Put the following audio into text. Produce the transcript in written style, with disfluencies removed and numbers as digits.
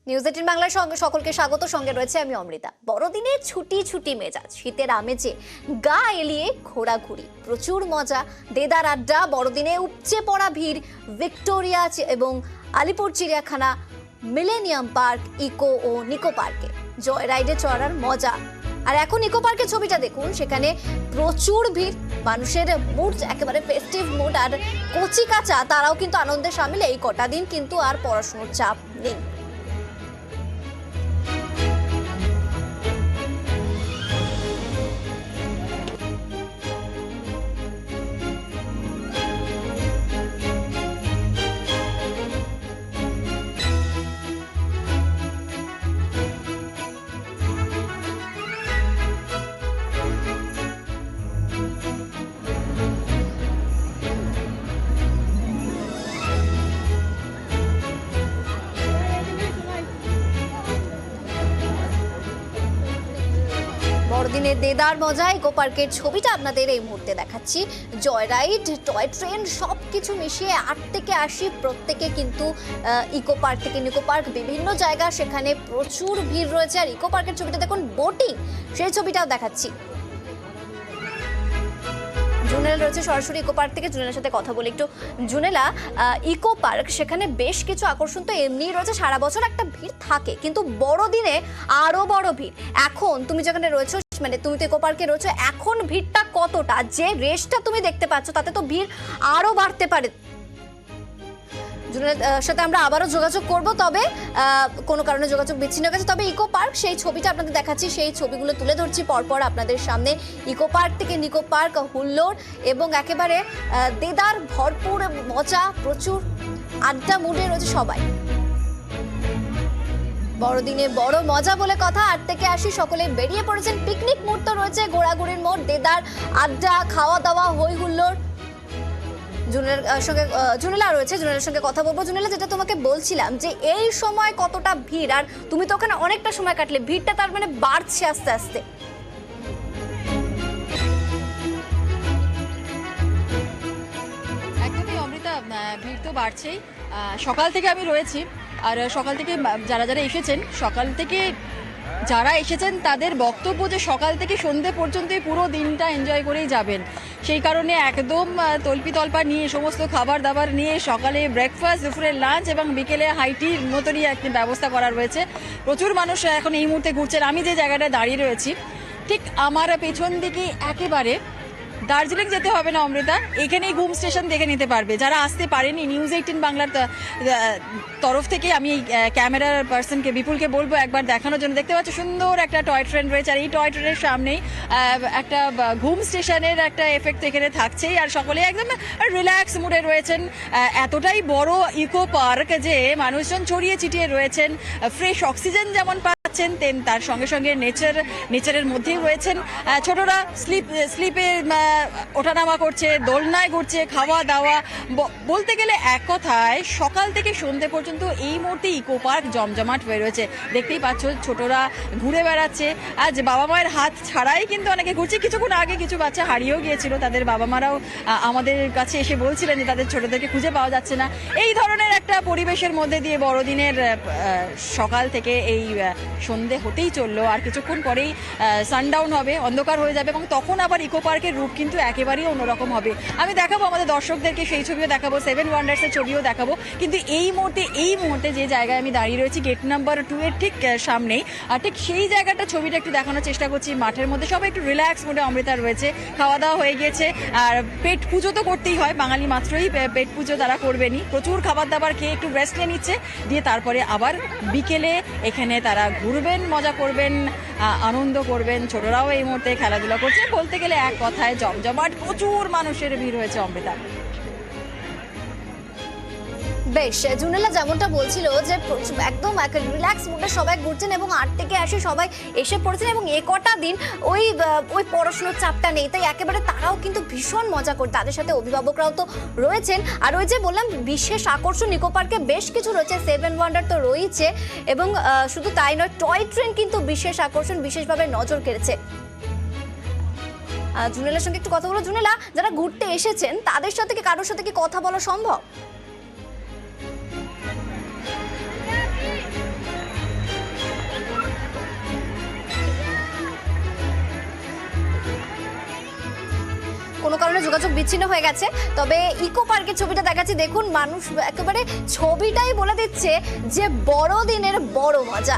News 18 বাংলার সঙ্গে সকলকে স্বাগত। সঙ্গে রয়েছে আমি অমৃতা। বড়দিনে ছুটি ছুটি মেজাজ, শীতের আমেজে গা এলিয়ে ঘোরাঘুরি, প্রচুর মজা, দেদার আড্ডা। বড়দিনে উপচে পড়া ভিড় ভিক্টোরিয়া এবং আলিপুর চিড়িয়াখানা, মিলেনিয়াম পার্ক, ইকো ও নিকো পার্কে জয় রাইডে চড়ার মজা। আর এখন ইকো পার্কের ছবিটা দেখুন, সেখানে প্রচুর ভিড়, মানুষের মুড একেবারে ফেস্টিভ মুড। আর কচি কাঁচা তারাও কিন্তু আনন্দে সামিল। এই কটা দিন কিন্তু আর পড়াশোনার চাপ নেই। বড়দিনে দেদার মজা ইকো পার্কের ছবিটা আপনাদের এই মুহূর্তে দেখাচ্ছি। জয় রাইড, টয় ট্রেন সবকিছু মিশিয়ে 8 থেকে 80 প্রত্যেকে কিন্তু ইকো পার্ক থেকে নিকো পার্ক, বিভিন্ন জায়গা, সেখানে প্রচুর ভিড় রয়েছে। আর ইকো পার্কের ছবিটা দেখুন, বোটিং, সেই ছবিটাও দেখাচ্ছি। জুনেলা রয়েছে সরাসরি ইকো পার্ক থেকে, জুনেলার সাথে কথা বলি একটু। জুনেলা, ইকো পার্ক সেখানে বেশ কিছু আকর্ষণ তো এমনিই রয়েছে, সারা বছর একটা ভিড় থাকে, কিন্তু বড়দিনে আরো বড় ভিড়। এখন তুমি যেখানে রয়েছো, মানে তুমি তো ইকো পার্কে রয়েছো, এখন ভিড়টা কতটা? যে রেসটা তুমি দেখতে পাচ্ছ তাতে তো ভিড় আরো বাড়তে পারে। জুনেলার সাথে আমরা আবারও যোগাযোগ করব, তবে কোনো কারণে যোগাযোগ বিচ্ছিন্ন হয়ে গেছে। তবে ইকো পার্ক, সেই ছবিটা আপনাদের দেখাচ্ছি, সেই ছবিগুলো তুলে ধরছি পরপর আপনাদের সামনে। ইকো পার্ক থেকে নিকো পার্ক, হুল্লোড় এবং একেবারে দেদার ভরপুর মজা, প্রচুর আড্ডা মুডে রয়েছে সবাই। বড়দিনে বড় মজা বলে কথা। 8 থেকে 80 সকলে বেরিয়ে পড়েছেন। পিকনিক মুড তো রয়েছে, ঘোরাঘুরির মোড়, দেদার আড্ডা, খাওয়া দাওয়া, হই হুল্লোড়। জুনেলা রয়েছে, জুনেলার সঙ্গে কথা বলবো। জুনেলা, যেটা তোমাকে বলছিলাম যে এই সময় কতটা ভিড়, আর তুমি তো ওখানে অনেকটা সময় কাটলে, ভিড়টা তার মানে বাড়ছে আস্তে আস্তে। একদমই অমৃতা, ভিড় তো বাড়ছেই। সকাল থেকে আমি রয়েছি, আর সকাল থেকে যারা যারা এসেছেন, সকাল থেকে যারা এসেছেন তাদের বক্তব্য যে সকাল থেকে সন্ধে পর্যন্ত পুরো দিনটা এনজয় করেই যাবেন। সেই কারণে একদম তল্পা নিয়ে, সমস্ত খাবার দাবার নিয়ে, সকালে ব্রেকফাস্ট, দুপুরে লাঞ্চ এবং বিকেলে হাইটির মতনই একটি ব্যবস্থা করা রয়েছে। প্রচুর মানুষ এখন এই মুহূর্তে ঘুরছেন। আমি যে জায়গাটায় দাঁড়িয়ে রয়েছি, ঠিক আমার পেছন দিকে একেবারে দার্জিলিং যেতে হবে না অমৃতা, এখানেই ঘুম স্টেশন দেখে নিতে পারবে। যারা আসতে পারেনি, নিউজ 18 বাংলার তরফ থেকে আমি ক্যামেরার পার্সনকে, বিপুলকে বলবো একবার দেখানোর জন্য। দেখতে পাচ্ছ সুন্দর একটা টয় ট্রেন রয়েছে, আর এই টয় ট্রেনের সামনেই একটা ঘুম স্টেশনের একটা এফেক্ট এখানে থাকছেই। আর সকলে একদম রিল্যাক্স মুডে রয়েছেন। এতটাই বড় ইকো পার্ক যে মানুষজন ছড়িয়ে ছিটিয়ে রয়েছেন। ফ্রেশ অক্সিজেন যেমন পাচ্ছেন, তেন তার সঙ্গে সঙ্গে নেচারের মধ্যেই রয়েছেন। ছোটরা স্লিপে ওঠানামা করছে, দোলনায় ঘুরছে, খাওয়া দাওয়া। বলতে গেলে এক কথায় সকাল থেকে সন্ধ্যে পর্যন্ত এই মুহূর্তে ইকো পার্ক জমজমাট হয়ে রয়েছে। দেখতেই পাচ্ছ ছোটরা ঘুরে বেড়াচ্ছে। আজ বাবা মায়ের হাত ছাড়াই কিন্তু অনেকে ঘুরছে। কিছুক্ষণ আগে কিছু বাচ্চা হারিয়েও গিয়েছিল, তাদের বাবা মারাও আমাদের কাছে এসে বলছিলেন যে তাদের ছোটদেরকে খুঁজে পাওয়া যাচ্ছে না। এই ধরনের একটা পরিবেশের মধ্যে দিয়ে বড়দিনের সকাল থেকে এই সন্ধে হতেই চললো। আর কিছুক্ষণ পরেই সানডাউন হবে, অন্ধকার হয়ে যাবে, এবং তখন আবার ইকো পার্কের রূপ কিন্তু একেবারেই অন্যরকম হবে। আমি দেখাবো আমাদের দর্শকদেরকে, সেই ছবিও দেখাবো, 7 ওয়ান্ডার্সের ছবিও দেখাবো। কিন্তু এই মুহূর্তে যে জায়গায় আমি দাঁড়িয়ে রয়েছি, গেট নাম্বার 2 এর ঠিক সামনেই, আর ঠিক সেই জায়গাটা ছবিটা একটু দেখানোর চেষ্টা করছি। মাঠের মধ্যে সবাই একটু রিল্যাক্স মোডে অমৃতা রয়েছে, খাওয়া দাওয়া হয়ে গিয়েছে। আর পেট পুজো তো করতেই হয়, বাঙালি মাত্রই পেট পুজো তারা করবেনই। প্রচুর খাবার দাবার খেয়ে একটু রেস্ট নিয়ে নিচ্ছে, দিয়ে তারপরে আবার বিকেলে এখানে তারা ঘুরবেন, মজা করবেন, আনন্দ করবেন। ছোটরাও এই মুহূর্তে খেলাধুলা করছে। বলতে গেলে এক কথায় জমজমাট, প্রচুর মানুষের ভিড় হয়েছে অমৃতা। বেশ, জুনেলা যেমনটা বলছিল যে একদম রিল্যাক্স মুডে সবাই ঘুরছেন এবং 8 থেকে 80 সবাই এসে পড়েছেন, এবং এ কটা দিন ওই পড়াশোনার চাপটা নেই, তাই একেবারে তারাও কিন্তু ভীষণ মজা করে। তাদের সাথে অভিভাবকরাও তো রয়েছেন। আর ওই যে বললাম, বিশেষ আকর্ষণ ইকো পার্কে বেশ কিছু রয়েছে, 7 ওয়ান্ডার তো রয়েছে, এবং শুধু তাই নয়, টয় ট্রেন কিন্তু বিশেষ আকর্ষণ, বিশেষভাবে নজর কেড়েছে। জুনেলার সঙ্গে একটু কথা বলো। জুনেলা, যারা ঘুরতে এসেছেন তাদের সাথে কি কারোর সাথে কি কথা বলা সম্ভব? কোনো কারণে যোগাযোগ বিচ্ছিন্ন হয়ে গেছে। তবে ইকো পার্কের ছবিটা দেখাচ্ছি, দেখুন মানুষ একেবারে ছবিটাই বলে দিচ্ছে যে বড়দিনের বড় মজা।